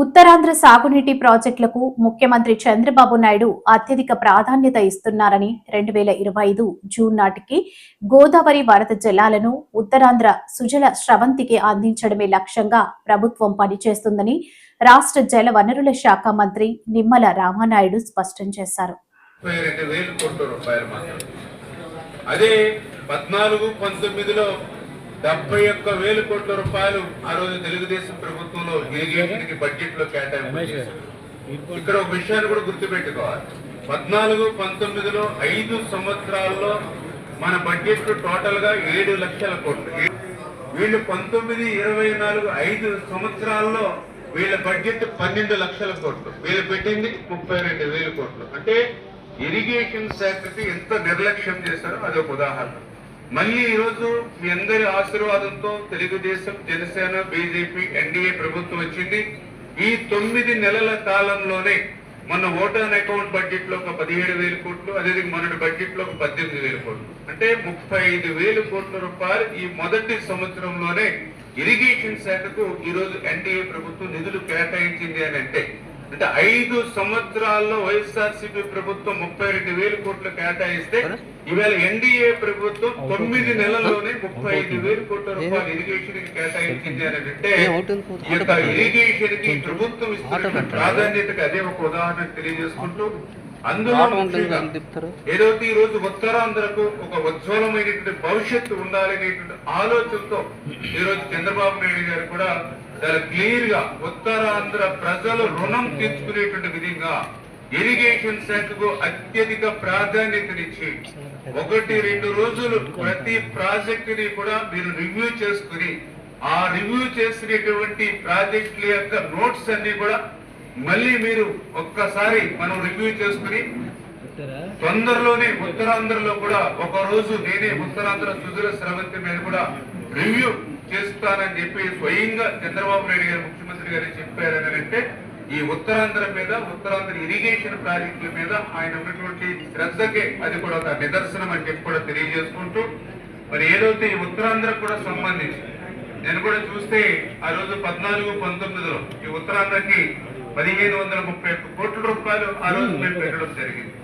ఉత్తరాంధ్ర సాగునీటి ప్రాజెక్టులకు ముఖ్యమంత్రి చంద్రబాబు నాయుడు అత్యధిక ప్రాధాన్యత ఇస్తున్నారని 2025 జూన్ నాటికి గోదావరి వరద జలాలను ఉత్తరాంధ్ర సుజల స్రవంతికి అందించడమే లక్ష్యంగా ప్రభుత్వం పనిచేస్తుందని రాష్ట్ర జల వనరుల శాఖ మంత్రి నిమ్మల రామానాయుడు స్పష్టం చేశారు. అదే 14-19లో 71,000 కోట్ల రూపాయలు ఆ రోజు తెలుగుదేశం ప్రభుత్వంలో ఇరిగేషన్కి బడ్జెట్ లో కేటాయింపు చేశారు. ఇక్కడ ఒక విషయాన్ని కూడా గుర్తుపెట్టుకోవాలి. 14-19లో 5 సంవత్సరాల్లో మన బడ్జెట్ టోటల్ గా 7 లక్షల కోట్లు. వీళ్ళు 19-24 5 సంవత్సరాల్లో వీళ్ళ బడ్జెట్ 12 లక్షల కోట్లు. వీళ్ళు పెట్టింది 32,000 కోట్లు. అంటే ఇరిగేషన్ శాఖకి ఎంత నిర్లక్ష్యం చేశారో అదొక ఉదాహరణ. మళ్ళీ ఈరోజు మీ అందరి ఆశీర్వాదంతో తెలుగుదేశం, జనసేన, బీజేపీ, ఎన్డీఏ ప్రభుత్వం వచ్చింది. ఈ 9 నెలల కాలంలోనే మన ఓటాన్ అకౌంట్ బడ్జెట్ లో ఒక 17,000 కోట్లు, అదేవిధంగా మొన్నటి బడ్జెట్ లో ఒక 18,000 కోట్లు, అంటే 35,000 కోట్ల రూపాయలు ఈ మొదటి సంవత్సరంలోనే ఇరిగేషన్ శాఖకు ఈరోజు ఎన్డీఏ ప్రభుత్వం నిధులు కేటాయించింది అని అంటే 5 సంవత్సరాల్లో వైఎస్ఆర్సీపీ ప్రభుత్వం 32,000 కోట్లు కేటాయిస్తే ఇవాళ ఎన్డీఏ ప్రభుత్వం 9 నెలల్లోనే 35,000 కోట్ల రూపాయలు ఇరిగేషన్ కి కేటాయించింది అని అంటే ఈ యొక్క ఇరిగేషన్ కి ప్రభుత్వం ఇస్తున్న ప్రాధాన్యతకు అదే ఒక ఉదాహరణ తెలియజేసుకుంటూ, అందులో ఏదైతే ఈ రోజు ఉత్తరాంధ్రకు ఒక ఉజ్వలమైనటువంటి భవిష్యత్తు ఉండాలనేటువంటి ఆలోచనతో ఈ రోజు చంద్రబాబు నాయుడు గారు కూడా చాలా క్లియర్ గా ఉత్తరాంధ్ర ప్రజలు రుణం తీర్చుకునేటువంటి విధంగా ఇరిగేషన్ శాఖకు అత్యధిక ప్రాధాన్యతనిచ్చి 1-2 రోజులు ప్రతి ప్రాజెక్ట్ ని కూడా మీరు రివ్యూ చేసుకుని ఆ రివ్యూ చేసినటువంటి ప్రాజెక్టుల యొక్క నోట్స్ అన్ని కూడా మళ్ళీ మీరు ఒక్కసారి మనం రివ్యూ చేసుకుని తొందరలోనే ఉత్తరాంధ్రలో కూడా ఒక రోజు నేనే ఉత్తరాంధ్ర సుజల స్రవంతి మీద కూడా రివ్యూ చేస్తానని చెప్పి స్వయంగా చంద్రబాబు నాయుడు గారు ముఖ్యమంత్రి గారు చెప్పారని అంటే ఈ ఉత్తరాంధ్ర మీద, ఉత్తరాంధ్ర ఇరిగేషన్ ప్రాజెక్టుల మీద ఆయన ఉన్నటువంటి శ్రద్ధకే అది కూడా ఒక నిదర్శనం అని చెప్పి కూడా తెలియజేసుకుంటూ, మరి ఏదైతే ఈ ఉత్తరాంధ్ర కూడా సంబంధించి నేను కూడా చూస్తే ఆ రోజు 14-19లో ఈ ఉత్తరాంధ్రకి 1,531 కోట్ల రూపాయలు ఆ రోజు మేము పెట్టడం జరిగింది.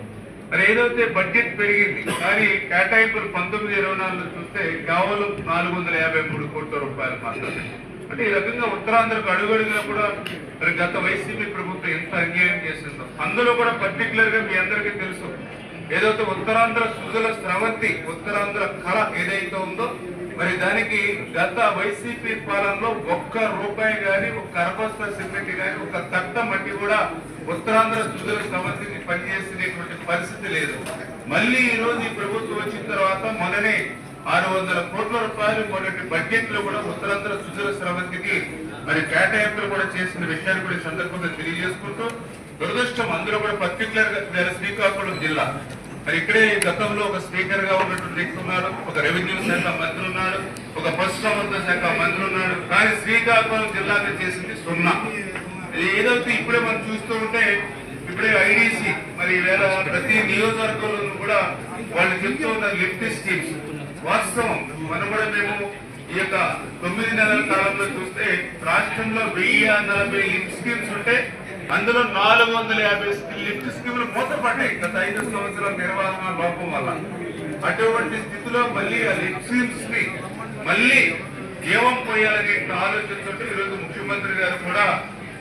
మరి ఏదైతే బడ్జెట్ పెరిగింది కానీ కేటాయింపులు 19-24లో చూస్తే కేవలం 453 కోట్ల రూపాయలు మాత్రమే. అంటే ఈ రకంగా ఉత్తరాంధ్రకు అడుగడుగునా కూడా మరి గత వైసీపీ ప్రభుత్వం ఎంత అన్యాయం చేసిందో, అందులో కూడా పర్టికులర్ గా మీ అందరికీ తెలుసు ఏదైతే ఉత్తరాంధ్ర సుజల స్రవంతి ఉత్తరాంధ్ర కళ ఏదైతే ఉందో మరి దానికి గత వైసీపీ పాలనలో 1 రూపాయి గాని, 1 కరబస్తా సిమెంట్ గాని, 1 తట్ట మట్టి కూడా ఉత్తరాంధ్ర సుజల స్రవంతికి పనిచేసినటువంటి పరిస్థితి లేదు. మళ్ళీ ఈ రోజు ఈ ప్రభుత్వం వచ్చిన తర్వాత మొన్ననే 600 కోట్ల రూపాయలు మొన్నటి బడ్జెట్ లో కూడా ఉత్తరాంధ్ర సుజల స్రవంతికి మరి కేటాయింపులు కూడా చేసిన విషయాన్ని కూడా సందర్భంగా తెలియజేసుకుంటూ, దురదృష్టం అందులో కూడా పర్టికులర్ గా శ్రీకాకుళం జిల్లా మరి ఇక్కడే గతంలో ఒక స్పీకర్ గా ఉన్నటువంటి వ్యక్తి ఉన్నాడు, ఒక రెవెన్యూ శాఖ మంత్రి ఉన్నాడు, ఒక పశుసంవర్ధన శాఖ మంత్రి ఉన్నాడు, కానీ శ్రీకాకుళం జిల్లాగా చేసింది 0. ఏదైతే ఇప్పుడే మనం చూస్తూ ఉంటే ఇప్పుడే ఐడిసి మరి వేళ ప్రతి నియోజకవర్గంలో కూడా వాళ్ళు చెప్తూ ఉన్న లిఫ్ట్ స్కీమ్స్ వాస్తవం. మనం కూడా మేము ఈ యొక్క 9 నెలల కాలంలో చూస్తే రాష్ట్రంలో 1040 లిఫ్ట్ స్కీమ్స్ ఉంటే అందులో 450 లిఫ్ట్ స్కీములు మూతపడ్డాయి గత 5 సంవత్సరాల నిర్వహణ లోపం వల్ల. అటువంటి స్థితిలో మళ్ళీ ఆ లిఫ్ట్ స్కీమ్స్ ని మళ్ళీ జీవం పోయాలనే ఆలోచనతో ఈరోజు ముఖ్యమంత్రి గారు కూడా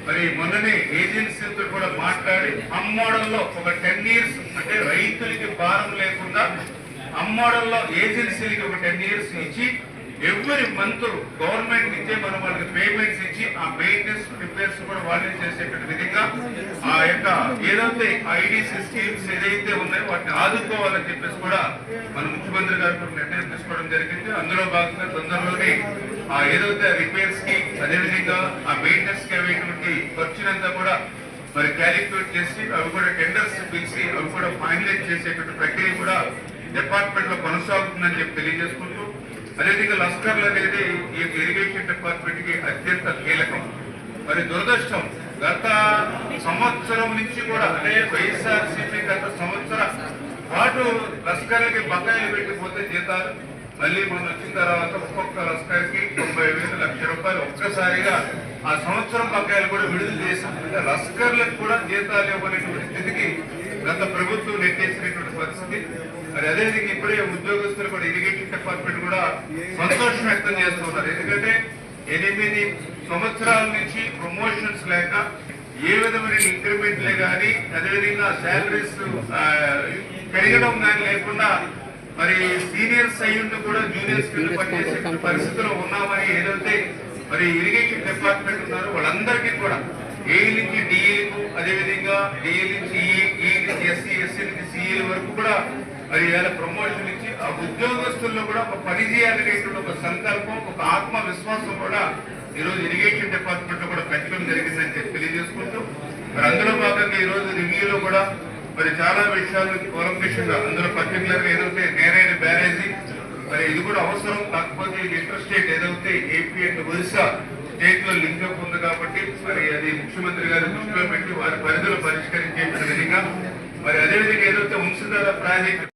మరి మొన్ననే ఏజెన్సీలతో కూడా మాట్లాడి అమ్మోడల్లో ఒక 10 years అంటే రైతులకి భారం లేకుండా అమ్మోడల్లో ఏజెన్సీలకి ఒక 10 years ఇచ్చి ఎవ్రీ మంత్ గవర్నమెంట్ నుంచే మనం వాళ్ళకి పేమెంట్స్ ఇచ్చి ఆ మెయింటెనెన్స్ రిపేర్స్ కూడా వాళ్ళే చేసేటువంటి విధంగా ఆ యొక్క ఏదైతే ఐడిసి స్కీమ్స్ ఏదైతే ఉన్నాయో వాటిని ఆదుకోవాలని చెప్పేసి కూడా మన ముఖ్యమంత్రి గారు కూడా నిర్ణయం తీసుకోవడం జరిగింది. అందులో భాగంగా తొందరలోనే ఆ ఏదైతే రిపేర్స్ కి అదేవిధంగా ఆ మెయింటెనెన్స్ కి అయ్యేటువంటి ఖర్చునంతా కూడా మరి క్యాలిక్యులేట్ చేసి అవి కూడా టెండర్స్ పిలిచి అవి కూడా ఫైనలైజ్ చేసేటువంటి ప్రక్రియ కూడా డిపార్ట్మెంట్ లో కొనసాగుతుందని చెప్పి తెలియజేసుకుంటూ, అదేవిధంగా లస్కర్లు అనేది ఈ ఇరిగేషన్ డిపార్ట్మెంట్ కి అత్యంత కీలకం. మరి దురదృష్టం గత సంవత్సరం నుంచి కూడా అంటే వైఎస్ఆర్సీపీ గత సంవత్సర పాటు లస్కర్లకి బకాయిలు పెట్టిపోతే జీతాలు మళ్ళీ మనం వచ్చిన తర్వాత ఒక్కొక్క లస్కర్కి 90,000 లక్ష రూపాయలు ఒక్కసారిగా ఆ సంవత్సరం బకాయిలు కూడా విడుదల చేసినట్టుగా లస్కర్లకు కూడా జీతాలు ఇవ్వలేటువంటి స్థితికి గత ప్రభుత్వం నెట్టేసినటువంటి పరిస్థితి. మరి అదేవిధంగా ఇప్పుడే ఉద్యోగస్తులు కూడా ఇరిగేషన్ డిపార్ట్మెంట్ కూడా సంతోషం వ్యక్తం చేస్తున్నారు. ఎందుకంటే 8 సంవత్సరాల నుంచి ప్రమోషన్స్ లేక ఏ విధమైన ఇంక్రిమెంట్లే కానీ అదేవిధంగా శాలరీస్ పెరగడం కానీ లేకుండా మరి సీనియర్స్ అయ్యుండి కూడా జూనియర్స్ కింద పనిచేసే పరిస్థితిలో ఉన్నామని ఏదైతే మరి ఇరిగేషన్ డిపార్ట్మెంట్ ఉన్నారో వాళ్ళందరికీ కూడా ఏ నుంచి డిఈలకు అదేవిధంగా డిఈ నుంచి ఈ నుంచి ఎస్సీ నుంచి సిఈల వరకు కూడా మరి ఇవాళ ప్రమోషన్ ఇచ్చి ఆ ఉద్యోగస్తుల్లో కూడా ఒక పని చేయాలనేటువంటి ఒక సంకల్పం ఒక ఆత్మవిశ్వాసం కూడా ఈరోజు ఇరిగేషన్ డిపార్ట్మెంట్ కూడా పెంచడం జరిగిందని చెప్పి తెలియజేసుకుంటూ మరి అందులో భాగంగా ఈరోజు రివ్యూలో కూడా మరి చాలా విషయాలు కూలంకషంగా అందులో పర్టికులర్ గా ఏదైతే నేరైన బ్యారేజీ మరి ఇది కూడా అవసరం, కాకపోతే ఇది ఇంటర్ స్టేట్ ఏదైతే ఏపీ అండ్ ఒరిస్సా స్టేట్ లో లింకప్ ఉంది కాబట్టి మరి అది ముఖ్యమంత్రి గారి దృష్టిలో పెట్టి వారి పరిధిలో పరిష్కరించే విధంగా మరి అదేవిధంగా ఏదైతే వంశధార ప్రాజెక్ట్